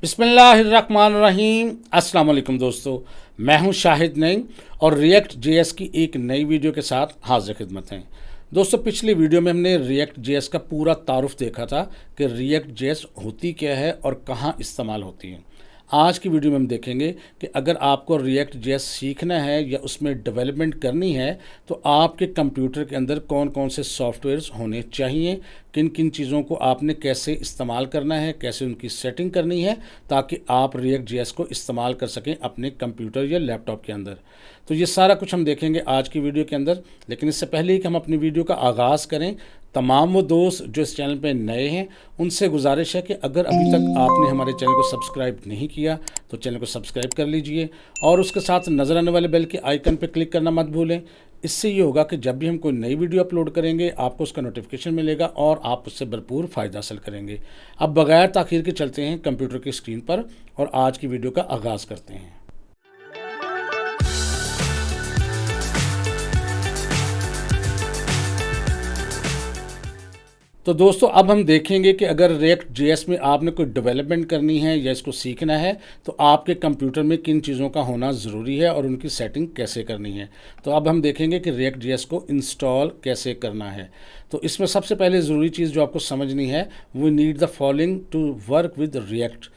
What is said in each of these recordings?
बिस्मिल्लाहिर्रहमानिर्रहीम। अस्सलाम वालेकुम दोस्तों, मैं हूं शाहिद नईम और रिएक्ट जेएस की एक नई वीडियो के साथ हाजिर खिदमत हैं। दोस्तों, पिछली वीडियो में हमने रिएक्ट जेएस का पूरा तारुफ देखा था कि रिएक्ट जेएस होती क्या है और कहां इस्तेमाल होती है। आज की वीडियो में हम देखेंगे कि अगर आपको रिएक्ट जेएस सीखना है या उसमें डेवलपमेंट करनी है तो आपके कंप्यूटर के अंदर कौन कौन से सॉफ्टवेयर्स होने चाहिए, किन किन चीज़ों को आपने कैसे इस्तेमाल करना है, कैसे उनकी सेटिंग करनी है ताकि आप रिएक्ट जेएस को इस्तेमाल कर सकें अपने कंप्यूटर या लैपटॉप के अंदर। तो ये सारा कुछ हम देखेंगे आज की वीडियो के अंदर। लेकिन इससे पहले ही कि हम अपनी वीडियो का आगाज़ करें, तमाम वो दोस्त जो इस चैनल पे नए हैं उनसे गुजारिश है कि अगर अभी तक आपने हमारे चैनल को सब्सक्राइब नहीं किया तो चैनल को सब्सक्राइब कर लीजिए और उसके साथ नज़र आने वाले बेल के आइकन पे क्लिक करना मत भूलें। इससे ये होगा कि जब भी हम कोई नई वीडियो अपलोड करेंगे आपको उसका नोटिफिकेशन मिलेगा और आप उससे भरपूर फ़ायदा हासिल करेंगे। अब बगैर ताख़ीर के चलते हैं कंप्यूटर की स्क्रीन पर और आज की वीडियो का आगाज़ करते हैं। तो दोस्तों, अब हम देखेंगे कि अगर रिएक्ट जेएस में आपने कोई डेवलपमेंट करनी है या इसको सीखना है तो आपके कंप्यूटर में किन चीज़ों का होना ज़रूरी है और उनकी सेटिंग कैसे करनी है। तो अब हम देखेंगे कि रिएक्ट जेएस को इंस्टॉल कैसे करना है। तो इसमें सबसे पहले ज़रूरी चीज़ जो आपको समझनी है, we need the following to work with React.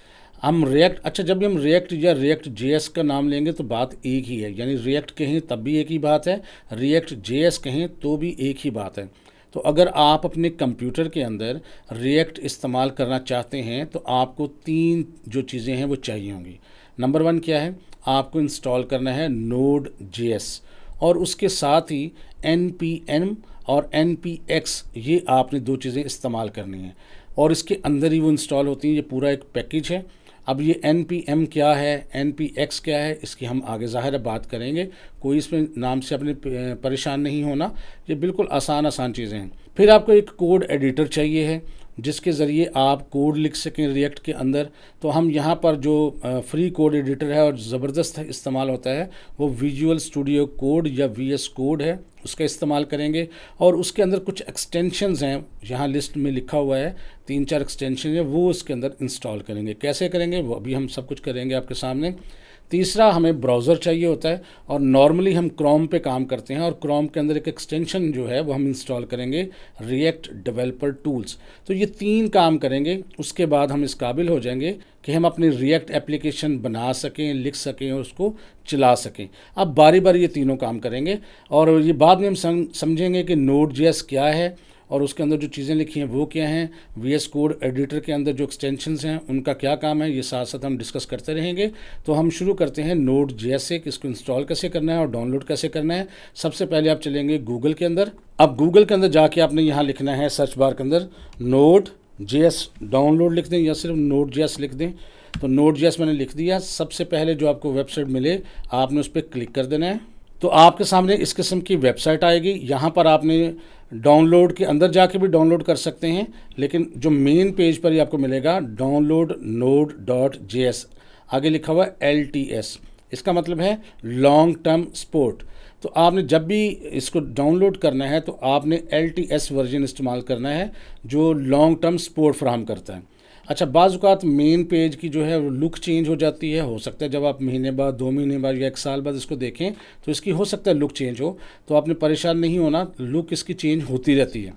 जब भी हम रिएक्ट या रिएक्ट जेएस का नाम लेंगे तो बात एक ही है, यानी रिएक्ट कहें तब भी एक ही बात है, रिएक्ट जेएस कहें तो भी एक ही बात है। तो अगर आप अपने कंप्यूटर के अंदर रिएक्ट इस्तेमाल करना चाहते हैं तो आपको तीन जो चीज़ें हैं वो चाहिए होंगी। नंबर वन क्या है, आपको इंस्टॉल करना है नोड जेएस और उसके साथ ही npm और npx, ये आपने दो चीज़ें इस्तेमाल करनी हैं और इसके अंदर ही वो इंस्टॉल होती हैं। ये पूरा एक पैकेज है। अब ये npm क्या है, npx क्या है, इसकी हम आगे ज़ाहिर है बात करेंगे। कोई इसमें नाम से अपने परेशान नहीं होना, ये बिल्कुल आसान चीज़ें हैं। फिर आपको एक कोड एडिटर चाहिए है जिसके ज़रिए आप कोड लिख सकें रिएक्ट के अंदर। तो हम यहाँ पर जो फ्री कोड एडिटर है और ज़बरदस्त इस्तेमाल होता है वो विजुअल स्टूडियो कोड या वीएस कोड है, उसका इस्तेमाल करेंगे। और उसके अंदर कुछ एक्सटेंशंस हैं, यहाँ लिस्ट में लिखा हुआ है 3-4 एक्सटेंशन है, वो उसके अंदर इंस्टॉल करेंगे। कैसे करेंगे वो अभी हम सब कुछ करेंगे आपके सामने। तीसरा, हमें ब्राउज़र चाहिए होता है और नॉर्मली हम क्रोम पे काम करते हैं और क्रोम के अंदर एक एक्सटेंशन जो है वो हम इंस्टॉल करेंगे, रिएक्ट डेवलपर टूल्स। तो ये तीन काम करेंगे, उसके बाद हम इस काबिल हो जाएंगे कि हम अपनी रिएक्ट एप्लीकेशन बना सकें, लिख सकें और उसको चला सकें। अब बारी बारी ये तीनों काम करेंगे और ये बाद में हम समझेंगे कि नोड जेएस क्या है और उसके अंदर जो चीज़ें लिखी हैं वो क्या हैं, वीएस कोड एडिटर के अंदर जो एक्सटेंशंस हैं उनका क्या काम है, ये साथ साथ हम डिस्कस करते रहेंगे। तो हम शुरू करते हैं नोड जेएस से कि इसको इंस्टॉल कैसे करना है और डाउनलोड कैसे करना है। सबसे पहले आप चलेंगे गूगल के अंदर। अब गूगल के अंदर जाके आपने यहाँ लिखना है सर्च बार के अंदर नोड जेएस डाउनलोड लिख दें या सिर्फ नोड जेएस लिख दें। तो नोड जेएस मैंने लिख दिया। सबसे पहले जो आपको वेबसाइट मिले आपने उस पर क्लिक कर देना है। तो आपके सामने इस किस्म की वेबसाइट आएगी। यहाँ पर आपने डाउनलोड के अंदर जाके भी डाउनलोड कर सकते हैं, लेकिन जो मेन पेज पर ही आपको मिलेगा डाउनलोड node.js, आगे लिखा हुआ LTS, इसका मतलब है लॉन्ग टर्म सपोर्ट। तो आपने जब भी इसको डाउनलोड करना है तो आपने LTS वर्जन इस्तेमाल करना है जो लॉन्ग टर्म सपोर्ट फराहम करता है। अच्छा, बाज़ औक़ात मेन पेज की जो है वो लुक चेंज हो जाती है। हो सकता है जब आप महीने बाद, 2 महीने बाद या 1 साल बाद इसको देखें तो इसकी हो सकता है लुक चेंज हो, तो आपने परेशान नहीं होना, लुक इसकी चेंज होती रहती है।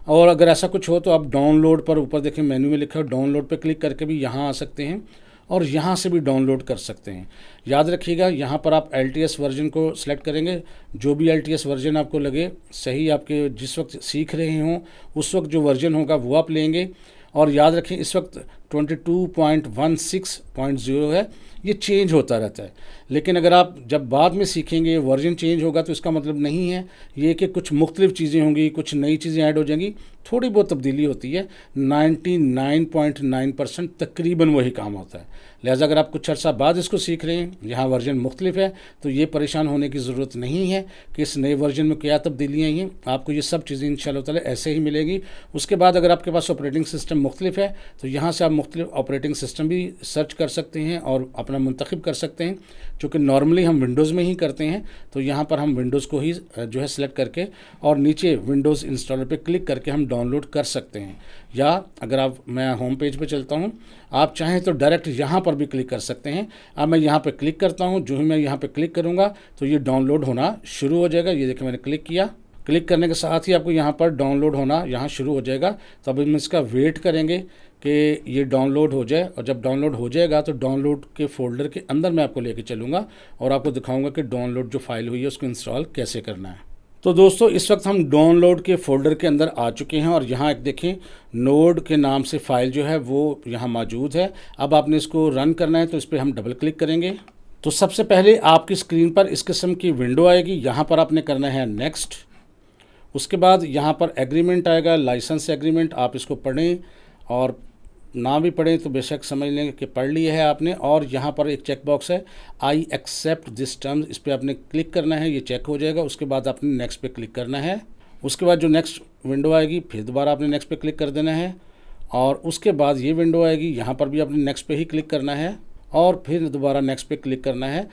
और अगर ऐसा कुछ हो तो आप डाउनलोड पर ऊपर देखें मेन्यू में लिखा है डाउनलोड पर क्लिक करके भी यहाँ आ सकते हैं और यहाँ से भी डाउनलोड कर सकते हैं। याद रखिएगा, यहाँ पर आप LTS वर्जन को सिलेक्ट करेंगे। जो भी LTS वर्जन आपको लगे सही, आपके जिस वक्त सीख रहे हों उस वक्त जो वर्जन होगा वो आप लेंगे। और याद रखें इस वक्त 22.16.0 है, ये चेंज होता रहता है। लेकिन अगर आप जब बाद में सीखेंगे वर्जन चेंज होगा तो इसका मतलब नहीं है ये कि कुछ मुख्तलिफ चीज़ें होंगी, कुछ नई चीज़ें ऐड हो जाएंगी। थोड़ी बहुत तब्दीली होती है, 99.9% तकरीबन वही काम होता है। लिहाजा अगर आप कुछ अर्सा बाद इसको सीख रहे हैं, यहाँ वर्जन मुख्तलिफ है, तो ये परेशान होने की ज़रूरत नहीं है कि इस नए वर्जन में क्या तब्दीलियाँ आई हैं। आपको ये सब चीज़ें इंशाअल्लाह ताला ऐसे ही मिलेगी। उसके बाद अगर आपके पास ऑपरेटिंग सिस्टम मुख्तलिफ है तो यहाँ से आप मुख्तलिफ ऑपरेटिंग सिस्टम भी सर्च कर सकते हैं और अपना मुंतखब कर सकते हैं, चूँकि नॉर्मली हम विंडोज़ में ही करते हैं। तो यहाँ पर हम विंडोज़ को ही जो है सिलेक्ट करके और नीचे विंडोज़ इंस्टॉलर पे क्लिक करके हम डाउनलोड कर सकते हैं। या अगर मैं होम पेज पे चलता हूँ, आप चाहें तो डायरेक्ट यहाँ पर भी क्लिक कर सकते हैं। अब मैं यहाँ पे क्लिक करता हूँ, जो ही मैं यहाँ पे क्लिक करूँगा तो ये डाउनलोड होना शुरू हो जाएगा। ये देखिए मैंने क्लिक किया, क्लिक करने के साथ ही आपको यहाँ पर डाउनलोड होना यहाँ शुरू हो जाएगा। तो अब हम इसका वेट करेंगे कि ये डाउनलोड हो जाए, और जब डाउनलोड हो जाएगा तो डाउनलोड के फ़ोल्डर के अंदर मैं आपको लेके चलूँगा और आपको दिखाऊंगा कि डाउनलोड जो फाइल हुई है उसको इंस्टॉल कैसे करना है। तो दोस्तों इस वक्त हम डाउनलोड के फ़ोल्डर के अंदर आ चुके हैं और यहाँ एक देखें नोड के नाम से फ़ाइल जो है वो यहाँ मौजूद है। अब आपने इसको रन करना है तो इस पर हम डबल क्लिक करेंगे। तो सबसे पहले आपकी स्क्रीन पर इस किस्म की विंडो आएगी, यहाँ पर आपने करना है नेक्स्ट। उसके बाद यहाँ पर एग्रीमेंट आएगा, लाइसेंस एग्रीमेंट, आप इसको पढ़ें और ना भी पढ़ें तो बेशक समझ लें कि पढ़ लिया है आपने। और यहाँ पर एक चेक बॉक्स है, आई एक्सेप्ट दिस टर्म्स, इस पर आपने क्लिक करना है, ये चेक हो जाएगा। उसके बाद आपने नेक्स्ट पे क्लिक करना है। उसके बाद जो नेक्स्ट विंडो आएगी फिर दोबारा आपने नेक्स्ट पे क्लिक कर देना है, और उसके बाद ये विंडो आएगी, यहाँ पर भी आपने नेक्स्ट पे ही क्लिक करना है और फिर दोबारा नेक्स्ट पे क्लिक करना है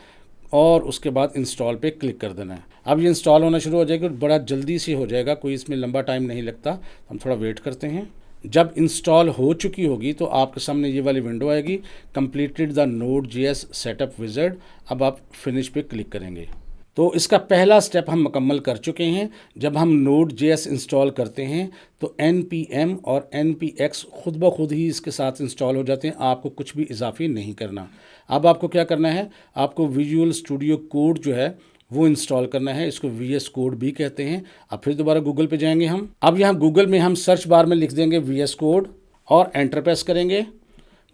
और उसके बाद इंस्टॉल पे क्लिक कर देना है। अब ये इंस्टॉल होना शुरू हो जाएगा और बड़ा जल्दी से हो जाएगा, कोई इसमें लंबा टाइम नहीं लगता। हम थोड़ा वेट करते हैं। जब इंस्टॉल हो चुकी होगी तो आपके सामने ये वाली विंडो आएगी, completed the Node.js setup wizard. अब आप फिनिश पे क्लिक करेंगे। तो इसका पहला स्टेप हम मुकम्मल कर चुके हैं। जब हम Node.js इंस्टॉल करते हैं तो npm और npx खुद ब खुद ही इसके साथ इंस्टॉल हो जाते हैं, आपको कुछ भी इजाफी नहीं करना। अब आपको क्या करना है, आपको विजुअल स्टूडियो कोड जो है वो इंस्टॉल करना है, इसको VS कोड भी कहते हैं। अब फिर दोबारा गूगल पे जाएंगे हम। अब यहाँ गूगल में हम सर्च बार में लिख देंगे VS कोड और एंटर प्रेस करेंगे।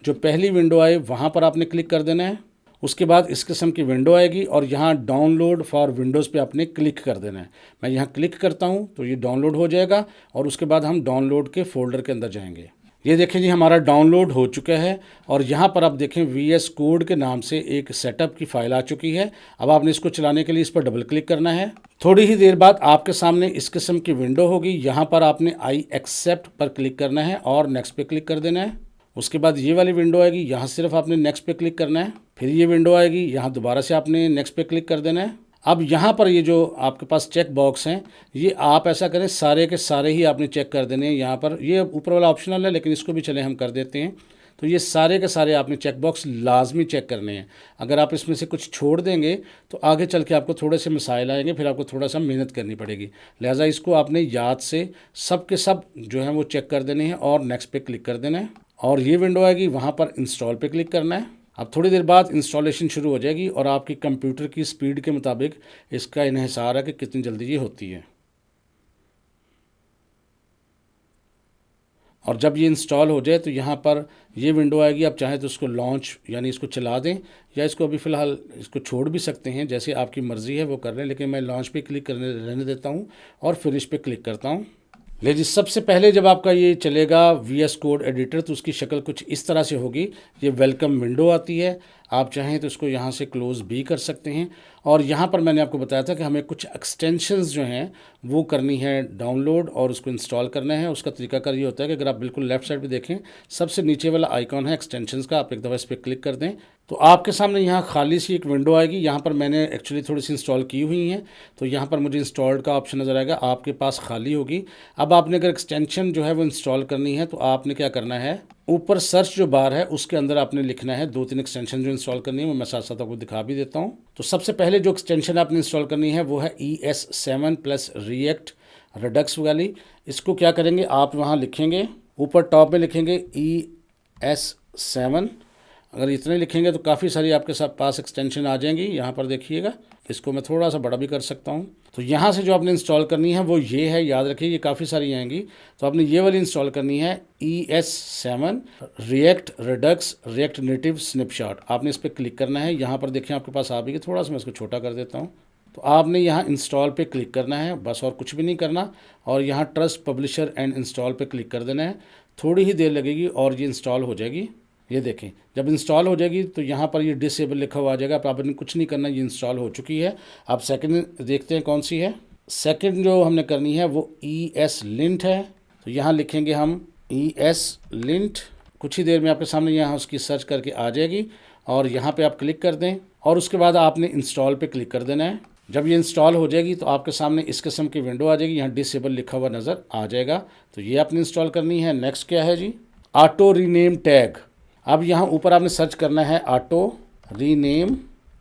जो पहली विंडो आए वहाँ पर आपने क्लिक कर देना है। उसके बाद इस किस्म की विंडो आएगी और यहाँ डाउनलोड फॉर विंडोज़ पे आपने क्लिक कर देना है। मैं यहाँ क्लिक करता हूँ तो ये डाउनलोड हो जाएगा और उसके बाद हम डाउनलोड के फ़ोल्डर के अंदर जाएंगे। ये देखें जी हमारा डाउनलोड हो चुका है और यहाँ पर आप देखें VS कोड के नाम से एक सेटअप की फ़ाइल आ चुकी है। अब आपने इसको चलाने के लिए इस पर डबल क्लिक करना है। थोड़ी ही देर बाद आपके सामने इस किस्म की विंडो होगी, यहाँ पर आपने आई एक्सेप्ट पर क्लिक करना है और नेक्स्ट पे क्लिक कर देना है। उसके बाद ये वाली विंडो आएगी, यहाँ सिर्फ आपने नेक्स्ट पे क्लिक करना है। फिर ये विंडो आएगी, यहाँ दोबारा से आपने नेक्स्ट पे क्लिक कर देना है। अब यहाँ पर ये जो आपके पास चेक बॉक्स हैं, ये आप ऐसा करें सारे के सारे ही आपने चेक कर देने हैं। यहाँ पर ये ऊपर वाला ऑप्शनल है लेकिन इसको भी चले हम कर देते हैं। तो ये सारे के सारे आपने चेक बॉक्स लाजमी चेक करने हैं। अगर आप इसमें से कुछ छोड़ देंगे तो आगे चल के आपको थोड़े से मसाइल आएंगे, फिर आपको थोड़ा सा मेहनत करनी पड़ेगी। लिहाजा इसको आपने याद से सब के सब जो है वो चेक कर देने हैं और नेक्स्ट पे क्लिक कर देना है। और ये विंडो आएगी, वहाँ पर इंस्टॉल पे क्लिक करना है। अब थोड़ी देर बाद इंस्टॉलेशन शुरू हो जाएगी और आपकी कंप्यूटर की स्पीड के मुताबिक इसका इन्हिसार है कि कितनी जल्दी ये होती है। और जब ये इंस्टॉल हो जाए तो यहाँ पर ये विंडो आएगी। आप चाहें तो इसको लॉन्च यानी इसको चला दें या इसको अभी फ़िलहाल इसको छोड़ भी सकते हैं, जैसे आपकी मर्ज़ी है वो कर लें। लेकिन मैं लॉन्च पे क्लिक करने रहने देता हूँ और फिनिश पे क्लिक करता हूँ। लेकिन सबसे पहले जब आपका ये चलेगा VS कोड एडिटर तो उसकी शक्ल कुछ इस तरह से होगी। ये वेलकम विंडो आती है, आप चाहें तो इसको यहाँ से क्लोज़ भी कर सकते हैं। और यहाँ पर मैंने आपको बताया था कि हमें कुछ एक्सटेंशंस जो हैं वो करनी है डाउनलोड और उसको इंस्टॉल करना है। उसका तरीकाकार ये होता है कि अगर आप बिल्कुल लेफ़्ट साइड पे देखें, सबसे नीचे वाला आइकॉन है एक्सटेंशंस का, आप एक दफ़ा इस पर क्लिक कर दें तो आपके सामने यहाँ खाली सी एक विंडो आएगी। यहाँ पर मैंने एक्चुअली थोड़ी सी इंस्टॉल की हुई हैं तो यहाँ पर मुझे इंस्टॉल्ड का ऑप्शन नज़र आएगा, आपके पास खाली होगी। अब आपने अगर एक्सटेंशन जो है वो इंस्टॉल करनी है तो आपने क्या करना है, ऊपर सर्च जो बार है उसके अंदर आपने लिखना है 2-3 एक्सटेंशन जो इंस्टॉल करनी है, वो मैं साथ साथ आपको दिखा भी देता हूँ। तो सबसे पहले जो एक्सटेंशन आपने इंस्टॉल करनी है वो है ES7 प्लस रिएक्ट रेडक्स वाली। इसको क्या करेंगे, आप वहाँ लिखेंगे ऊपर टॉप में लिखेंगे ES7। अगर इतने लिखेंगे तो काफ़ी सारी आपके साथ पास एक्सटेंशन आ जाएंगी। यहाँ पर देखिएगा, इसको मैं थोड़ा सा बड़ा भी कर सकता हूँ। तो यहाँ से जो आपने इंस्टॉल करनी है वो ये है, याद रखिए ये काफ़ी सारी आएंगी। तो आपने ये वाली इंस्टॉल करनी है ES7 react redux react native snapshot. आपने इस पर क्लिक करना है। यहाँ पर देखिए आपके पास आ भी, थोड़ा सा मैं इसको छोटा कर देता हूँ। तो आपने यहाँ इंस्टॉल पे क्लिक करना है, बस और कुछ भी नहीं करना। और यहाँ ट्रस्ट पब्लिशर एंड इंस्टॉल पे क्लिक कर देना है। थोड़ी ही देर लगेगी और ये इंस्टॉल हो जाएगी। ये देखें जब इंस्टॉल हो जाएगी तो यहाँ पर ये डिसेबल लिखा हुआ आ जाएगा। अब आपने कुछ नहीं करना, ये इंस्टॉल हो चुकी है। अब सेकंड देखते हैं कौन सी है। सेकंड जो हमने करनी है वो ESLint है। तो यहाँ लिखेंगे हम ESLint, कुछ ही देर में आपके सामने यहाँ उसकी सर्च करके आ जाएगी और यहाँ पे आप क्लिक कर दें और उसके बाद आपने इंस्टॉल पे क्लिक कर देना है। जब ये इंस्टॉल हो जाएगी तो आपके सामने इस किस्म की विंडो आ जाएगी, यहाँ डिसेबल लिखा हुआ नज़र आ जाएगा। तो ये आपने इंस्टॉल करनी है। नेक्स्ट क्या है जी, ऑटो रीनेम टैग। अब यहाँ ऊपर आपने सर्च करना है ऑटो रीनेम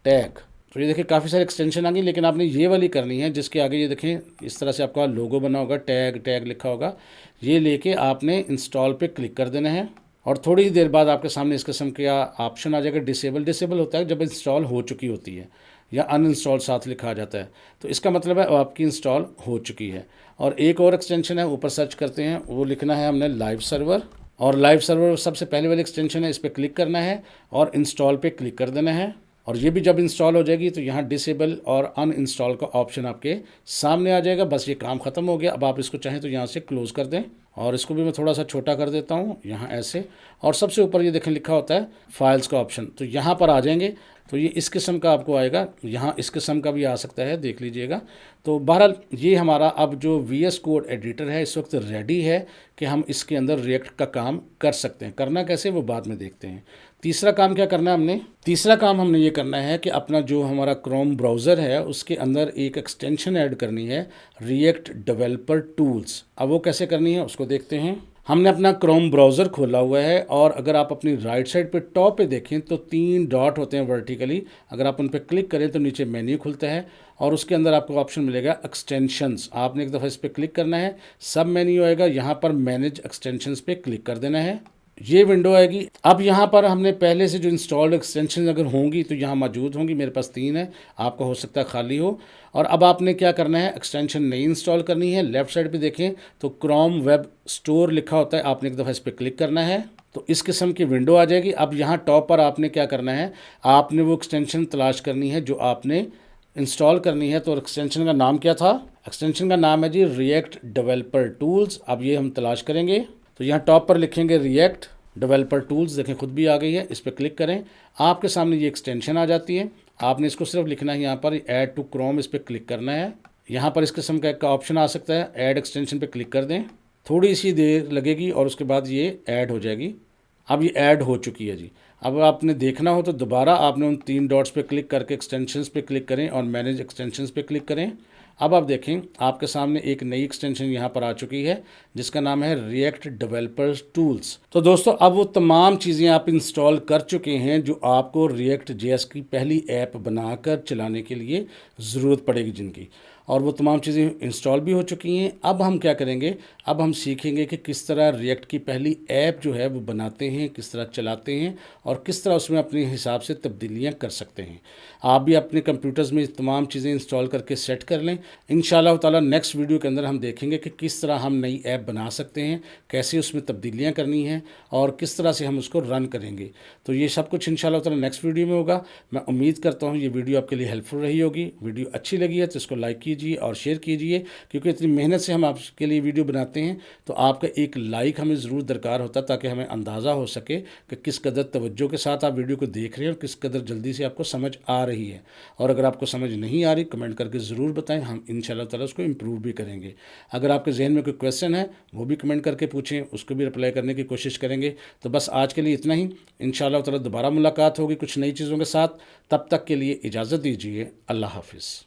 टैग। तो ये देखिए काफ़ी सारे एक्सटेंशन आ गई, लेकिन आपने ये वाली करनी है जिसके आगे ये देखें इस तरह से आपका लोगो बना होगा, टैग टैग लिखा होगा। ये लेके आपने इंस्टॉल पे क्लिक कर देना है और थोड़ी ही देर बाद आपके सामने इस किस्म का ऑप्शन आ जाएगा डिसेबल। डिसेबल होता है जब इंस्टॉल हो चुकी होती है या अनइंस्टॉल साथ लिखा आ जाता है, तो इसका मतलब है आपकी इंस्टॉल हो चुकी है। और एक और एक्सटेंशन है, ऊपर सर्च करते हैं, वो लिखना है हमने लाइव सर्वर। और लाइव सर्वर सबसे पहले वाली एक्सटेंशन है, इस पर क्लिक करना है और इंस्टॉल पे क्लिक कर देना है। और ये भी जब इंस्टॉल हो जाएगी तो यहाँ डिसेबल और अनइंस्टॉल का ऑप्शन आपके सामने आ जाएगा। बस ये काम ख़त्म हो गया। अब आप इसको चाहें तो यहाँ से क्लोज़ कर दें और इसको भी मैं थोड़ा सा छोटा कर देता हूँ यहाँ ऐसे। और सबसे ऊपर ये देखें लिखा होता है फाइल्स का ऑप्शन, तो यहाँ पर आ जाएंगे तो ये इस किस्म का आपको आएगा। यहाँ इस किस्म का भी आ सकता है, देख लीजिएगा। तो बहरहाल ये हमारा अब जो VS कोड एडिटर है इस वक्त रेडी है कि हम इसके अंदर रिएक्ट का काम कर सकते हैं। करना कैसे वो बाद में देखते हैं। तीसरा काम क्या करना है हमने, तीसरा काम हमने ये करना है कि अपना जो हमारा क्रोम ब्राउज़र है उसके अंदर एक एक्सटेंशन ऐड करनी है, रिएक्ट डेवलपर टूल्स। अब वो कैसे करनी है उसको देखते हैं। हमने अपना क्रोम ब्राउज़र खोला हुआ है और अगर आप अपनी राइट साइड पे टॉप पे देखें तो 3 डॉट होते हैं वर्टिकली। अगर आप उन पर क्लिक करें तो नीचे मेन्यू खुलता है और उसके अंदर आपको ऑप्शन मिलेगा एक्सटेंशंस। आपने एक दफ़ा इस पर क्लिक करना है, सब मेन्यू आएगा, यहाँ पर मैनेज एक्सटेंशंस पे क्लिक कर देना है। ये विंडो आएगी। अब यहाँ पर हमने पहले से जो इंस्टॉल्ड एक्सटेंशन अगर होंगी तो यहाँ मौजूद होंगी, मेरे पास 3 है, आपका हो सकता है खाली हो। और अब आपने क्या करना है, एक्सटेंशन नई इंस्टॉल करनी है। लेफ़्ट साइड पे देखें तो क्रोम वेब स्टोर लिखा होता है, आपने एक दफ़ा इस पर क्लिक करना है तो इस किस्म की विंडो आ जाएगी। अब यहाँ टॉप पर आपने क्या करना है, आपने वो एक्सटेंशन तलाश करनी है जो आपने इंस्टॉल करनी है। तो एक्सटेंशन का नाम क्या था, एक्सटेंशन का नाम है जी रिएक्ट डेवलपर टूल्स। अब ये हम तलाश करेंगे तो यहाँ टॉप पर लिखेंगे रिएक्ट डेवलपर टूल्स, देखें खुद भी आ गई है। इस पर क्लिक करें, आपके सामने ये एक्सटेंशन आ जाती है। आपने इसको सिर्फ लिखना है यहाँ पर ऐड टू क्रोम, इस पर क्लिक करना है। यहाँ पर इस किस्म का एक ऑप्शन आ सकता है, ऐड एक्सटेंशन पे क्लिक कर दें। थोड़ी सी देर लगेगी और उसके बाद ये ऐड हो जाएगी। अब ये ऐड हो चुकी है जी। अब आपने देखना हो तो दोबारा आपने उन 3 डॉट्स पे क्लिक करके एक्सटेंशंस पे क्लिक करें और मैनेज एक्सटेंशंस पे क्लिक करें। अब आप देखें आपके सामने एक नई एक्सटेंशन यहाँ पर आ चुकी है जिसका नाम है रिएक्ट डेवलपर टूल्स। तो दोस्तों अब वो तमाम चीज़ें आप इंस्टॉल कर चुके हैं जो आपको रिएक्ट JS की पहली ऐप बनाकर चलाने के लिए ज़रूरत पड़ेगी जिनकी, और वो तमाम चीज़ें इंस्टॉल भी हो चुकी हैं। अब हम क्या करेंगे, अब हम सीखेंगे कि किस तरह रिएक्ट की पहली ऐप जो है वो बनाते हैं, किस तरह चलाते हैं और किस तरह उसमें अपने हिसाब से तब्दीलियां कर सकते हैं। आप भी अपने कंप्यूटर्स में तमाम चीज़ें इंस्टॉल करके सेट कर लें। इंशाल्लाह ताला नेक्स्ट वीडियो के अंदर हम देखेंगे कि किस तरह हम नई ऐप बना सकते हैं, कैसे उसमें तब्दीलियाँ करनी हैं और किस तरह से हम उसको रन करेंगे। तो ये सब कुछ इंशाल्लाह ताला नेक्स्ट वीडियो में होगा। मैं उम्मीद करता हूँ ये वीडियो आपके लिए हेल्पफुल रही होगी। वीडियो अच्छी लगी है तो इसको लाइक कीजिए और शेयर कीजिए, क्योंकि इतनी मेहनत से हम आपके लिए वीडियो बनाते हैं तो आपका एक लाइक हमें ज़रूर दरकार होता है ताकि हमें अंदाज़ा हो सके कि किस कदर तवज्जो के साथ आप वीडियो को देख रहे हैं और किस कदर जल्दी से आपको समझ आ रही है। और अगर आपको समझ नहीं आ रही कमेंट करके ज़रूर बताएं, हम इंशाल्लाह ताला उसको इम्प्रूव भी करेंगे। अगर आपके जहन में कोई क्वेश्चन है वो भी कमेंट करके पूछें, उसको भी रिप्लाई करने की कोशिश करेंगे। तो बस आज के लिए इतना ही। इंशाल्लाह ताला दोबारा मुलाकात होगी कुछ नई चीज़ों के साथ। तब तक के लिए इजाज़त दीजिए। अल्लाह हाफिज़।